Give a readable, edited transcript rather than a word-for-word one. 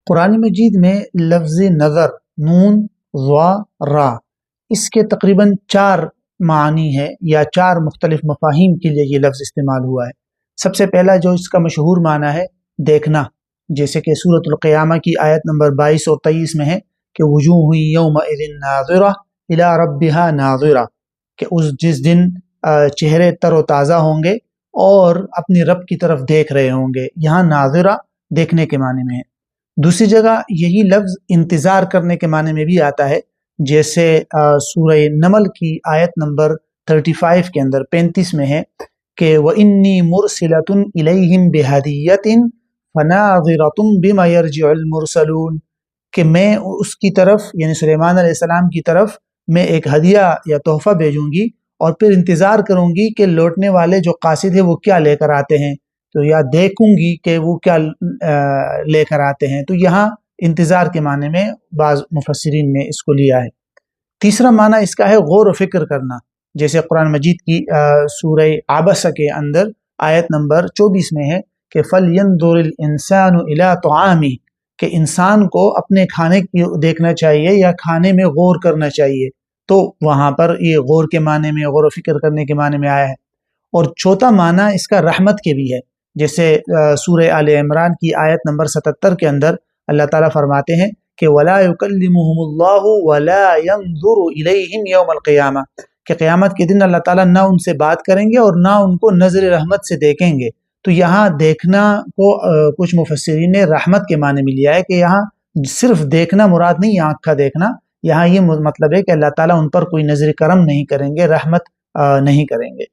قرآن مجید میں لفظ نظر نون ضا را اس کے تقریباً 4 معنی ہے یا 4 مختلف مفاہیم کے لیے یہ لفظ استعمال ہوا ہے۔ سب سے پہلا جو اس کا مشہور معنی ہے دیکھنا، جیسے کہ سورۃ القیامہ کی آیت نمبر 22 اور 23 میں ہے کہ وجوہ یومئذ ناظرہ الی ربہا ناظرہ، کہ جس دن چہرے تر و تازہ ہوں گے اور اپنی رب کی طرف دیکھ رہے ہوں گے۔ یہاں ناظرہ دیکھنے کے معنی میں ہے۔ دوسری جگہ یہی لفظ انتظار کرنے کے معنی میں بھی آتا ہے، جیسے سورہ نمل کی آیت نمبر 35 کے اندر 35 میں ہے کہ وَإِنِّي مُرْسِلَةٌ إِلَيْهِمْ بِهَدِيَّةٍ فَنَاظِرَةٌ بِمَا يَرْجِعُ الْمُرْسَلُونَ، کہ میں اس کی طرف یعنی سلیمان علیہ السلام کی طرف میں ایک ہدیہ یا تحفہ بھیجوں گی اور پھر انتظار کروں گی کہ لوٹنے والے جو قاصد ہیں وہ کیا لے کر آتے ہیں، تو یا دیکھوں گی کہ وہ کیا لے کر آتے ہیں۔ تو یہاں انتظار کے معنی میں بعض مفسرین نے اس کو لیا ہے۔ تیسرا معنی اس کا ہے غور و فکر کرنا، جیسے قرآن مجید کی سورہ عبسہ کے اندر آیت نمبر 24 میں ہے کہ فَلْيَنْظُرِ الْإِنسَانُ إِلَىٰ طَعَامِهِ، کہ انسان کو اپنے کھانے کی دیکھنا چاہیے یا کھانے میں غور کرنا چاہیے، تو وہاں پر یہ غور کے معنی میں غور و فکر کرنے کے معنی میں آیا ہے۔ اور چوتھا معنی اس کا رحمت کے بھی ہے، جیسے سورہ آل عمران کی آیت نمبر 77 کے اندر اللہ تعالیٰ فرماتے ہیں کہ وَلَا يُكَلِّمُهُمُ اللَّهُ وَلَا يَنْظُرُ إِلَيْهِمْ يَوْمَ الْقِيَامَةِ، کہ قیامت کے دن اللہ تعالیٰ نہ ان سے بات کریں گے اور نہ ان کو نظر رحمت سے دیکھیں گے۔ تو یہاں دیکھنا کو کچھ مفسرین نے رحمت کے معنی میں لیا ہے کہ یہاں صرف دیکھنا مراد نہیں، آنکھ کا دیکھنا، یہاں یہ مطلب ہے کہ اللہ تعالیٰ ان پر کوئی نظر کرم نہیں کریں گے، رحمت نہیں کریں گے۔